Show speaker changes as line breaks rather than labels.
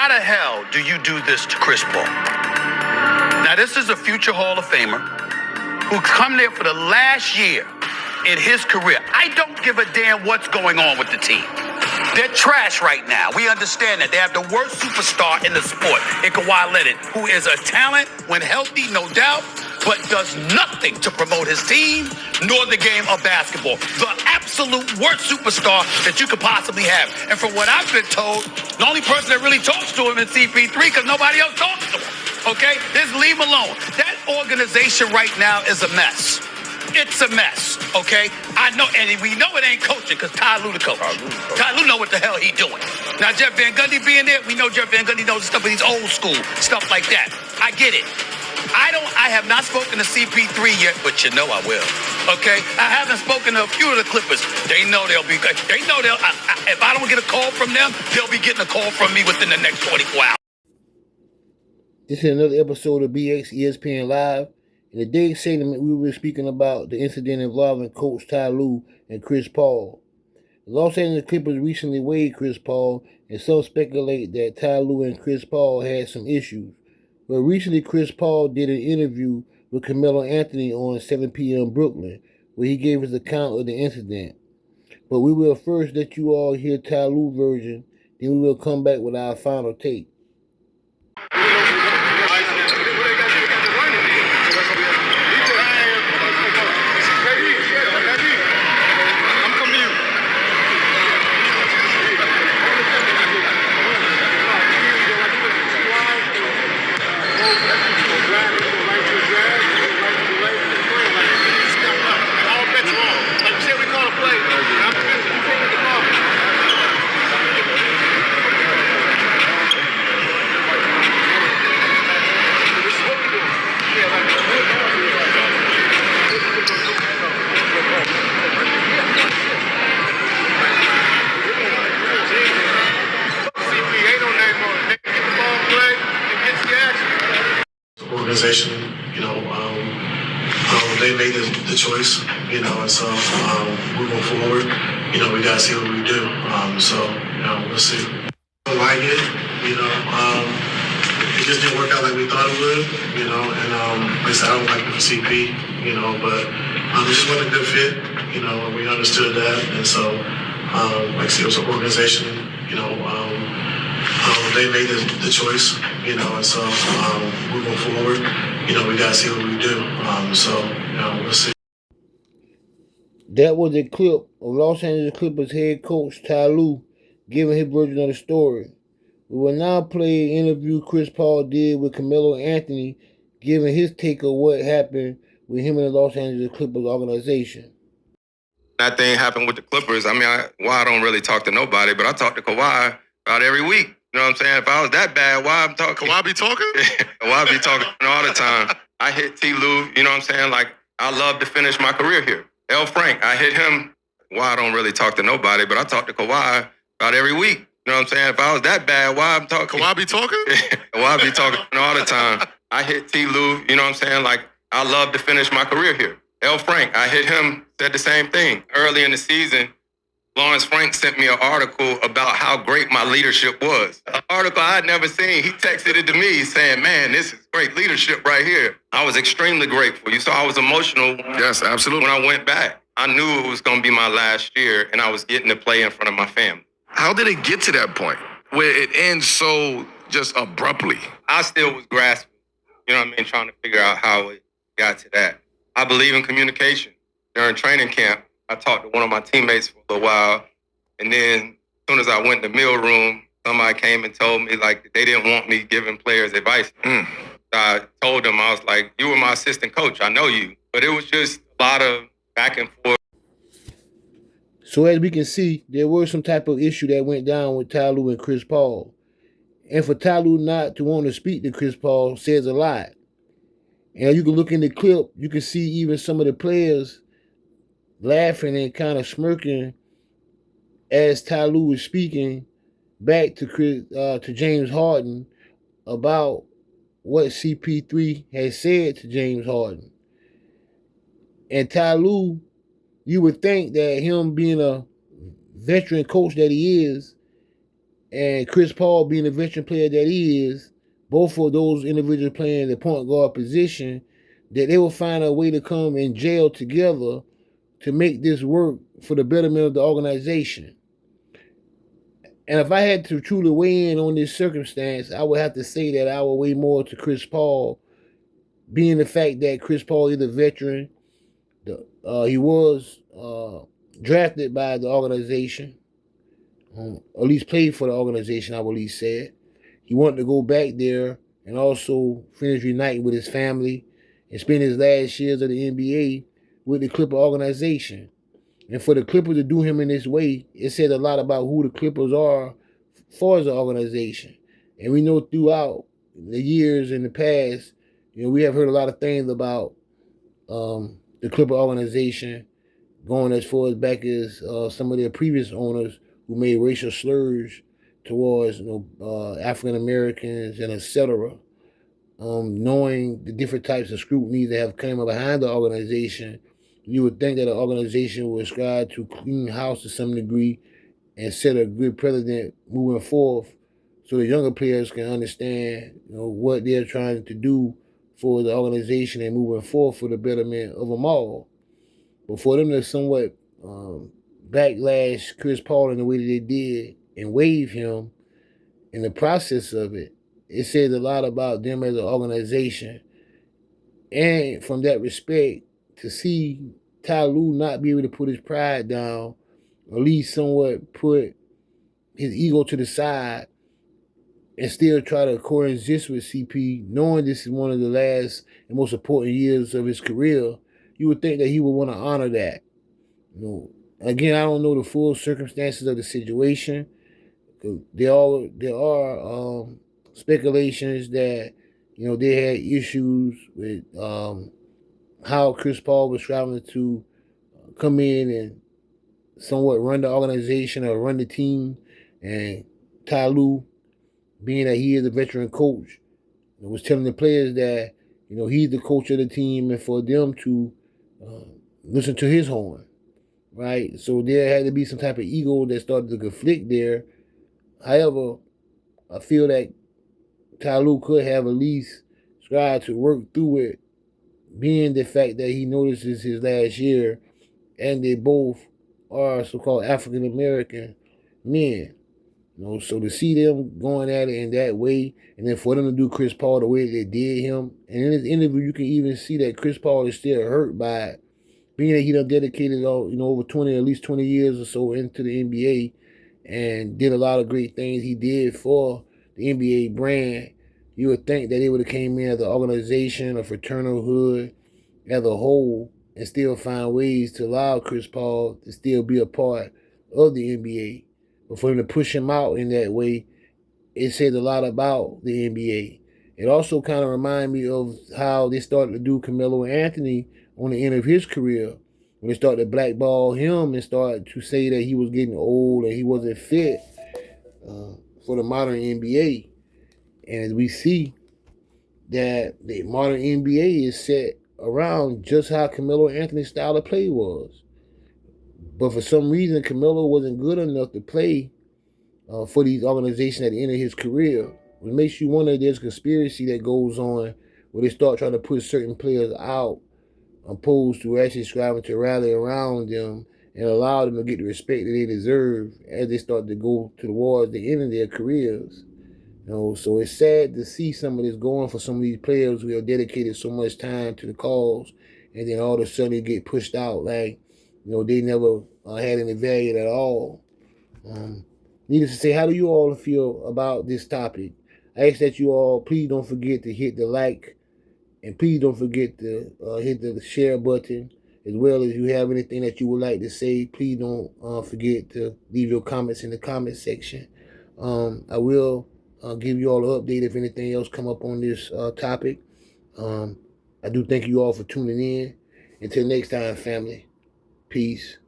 Why the hell do you do this to Chris Paul? Now, this is a future Hall of Famer who come there for the last year in his career. I don't give a damn what's going on with the team. They're trash right now. We understand that. They have the worst superstar in the sport in Kawhi Leonard, who is a talent when healthy, no doubt, but does nothing to promote his team nor the game of basketball. The absolute worst superstar that you could possibly have. And from what I've been told, the only person that really talks to him is CP3 because nobody else talks to him. Okay? Just leave him alone. That organization right now is a mess. It's a mess, okay? I know, and we know it ain't coaching because Ty Lue the coach. Ty Lue know what the hell he doing. Now, Jeff Van Gundy being there, we know Jeff Van Gundy knows stuff, but he's old school, stuff like that. I get it. I have not spoken to CP3 yet, but you know I will, okay? I haven't spoken to a few of the Clippers. They know they'll be good. They know if I don't get a call from them, they'll be getting a call from me within the next 24 hours.
This is another episode of BX ESPN Live. In today's segment, we were speaking about the incident involving Coach Ty Lue and Chris Paul. The Los Angeles Clippers recently waived Chris Paul, and some speculate that Ty Lue and Chris Paul had some issues. But recently, Chris Paul did an interview with Carmelo Anthony on 7 p.m. Brooklyn, where he gave his account of the incident. But we will first let you all hear Ty Lue version, then we will come back with our final take.
Organization, they made the choice, and so moving forward, we gotta see what we do. We'll see. I don't like it, it just didn't work out like we thought it would, and like I said, I don't like it for CP, but it just wasn't a good fit, and we understood that, and so like I said, it was an organization, they made the choice, and so moving forward, we gotta see what we do. We'll see.
That was a clip of Los Angeles Clippers head coach Ty Lue giving his version of the story. We will now play an interview Chris Paul did with Carmelo Anthony, giving his take of what happened with him and the Los Angeles Clippers organization.
That thing happened with the Clippers. I don't really talk to nobody, but I talk to Kawhi about every week. You know what I'm saying? If I was that bad, why I'm talking?
Kawhi be talking?
Kawhi be talking all the time. I hit T. Lue, you know what I'm saying? Like, I love to finish my career here. L. Frank, I hit him. I don't really talk to nobody, but I talk to Kawhi about every week. You know what I'm saying? If I was that bad, why I'm talking?
Kawhi be talking?
Kawhi be talking all the time. I hit T. Lue, you know what I'm saying? Like, I love to finish my career here. L. Frank, I hit him, said the same thing. Early in the season, Lawrence Frank sent me an article about how great my leadership was. An article I had never seen. He texted it to me saying, man, this is great leadership right here. I was extremely grateful. You saw I was emotional.
Yes, absolutely.
When I went back, I knew it was going to be my last year and I was getting to play in front of my family.
How did it get to that point where it ends so just abruptly?
I still was grasping, trying to figure out how it got to that. I believe in communication. During training camp, I talked to one of my teammates for a little while, and then as soon as I went in the meal room, somebody came and told me like they didn't want me giving players advice. I told them, I was like, you were my assistant coach, I know you. But it was just a lot of back and forth.
So as we can see, there was some type of issue that went down with Ty Lue and Chris Paul. And for Ty Lue not to want to speak to Chris Paul says a lot. And you can look in the clip, you can see even some of the players laughing and kind of smirking as Ty Lue was speaking back to James Harden about what CP3 had said to James Harden. And Ty Lue, you would think that him being a veteran coach that he is, and Chris Paul being the veteran player that he is, both of those individuals playing the point guard position, that they will find a way to come and jail together to make this work for the betterment of the organization. And if I had to truly weigh in on this circumstance, I would have to say that I would weigh more to Chris Paul, being the fact that Chris Paul is a veteran. He was drafted by the organization, at least played for the organization, I would at least say it. He wanted to go back there and also finish reuniting with his family and spend his last years of the NBA with the Clipper organization. And for the Clippers to do him in this way, it said a lot about who the Clippers are for as an organization. And we know throughout the years in the past, we have heard a lot of things about the Clipper organization, going as far as back as some of their previous owners who made racial slurs towards African Americans and etc. Knowing the different types of scrutiny that have come behind the organization, you would think that an organization would strive to clean house to some degree and set a good precedent moving forth, so the younger players can understand what they're trying to do for the organization and moving forth for the betterment of them all. But for them to somewhat backlash Chris Paul in the way that they did and waive him in the process of it, it says a lot about them as an organization. And from that respect, to see Ty Lue not be able to put his pride down, or at least somewhat put his ego to the side and still try to coexist with CP, knowing this is one of the last and most important years of his career, you would think that he would want to honor that. Again, I don't know the full circumstances of the situation. There are speculations that they had issues with how Chris Paul was traveling to come in and somewhat run the organization or run the team, and Ty Lue, being that he is a veteran coach, was telling the players that he's the coach of the team, and for them to listen to his horn, right? So there had to be some type of ego that started to conflict there. However, I feel that Ty Lue could have at least tried to work through it, being the fact that he notices his last year, and they both are so-called African American men. So to see them going at it in that way, and then for them to do Chris Paul the way they did him, and in this interview you can even see that Chris Paul is still hurt by it, being that he done dedicated over at least 20 years or so into the NBA, and did a lot of great things he did for the NBA brand. You would think that they would have came in as an organization, a fraternal hood as a whole, and still find ways to allow Chris Paul to still be a part of the NBA. But for him to push him out in that way, it says a lot about the NBA. It also kind of reminded me of how they started to do Carmelo Anthony on the end of his career, when they started to blackball him and started to say that he was getting old and he wasn't fit for the modern NBA. And as we see that the modern NBA is set around just how Carmelo Anthony's style of play was. But for some reason, Carmelo wasn't good enough to play for these organizations at the end of his career. It makes you wonder if there's a conspiracy that goes on where they start trying to push certain players out, opposed to actually striving to rally around them and allow them to get the respect that they deserve as they start to go towards the end of their careers. So it's sad to see some of this going for some of these players who have dedicated so much time to the cause, and then all of a sudden they get pushed out like they never had any value at all. Needless to say, how do you all feel about this topic? I ask that you all please don't forget to hit the like, and please don't forget to hit the share button, as well as you have anything that you would like to say. Please don't forget to leave your comments in the comment section. I will give you all an update if anything else come up on this topic. I do thank you all for tuning in. Until next time, family. Peace.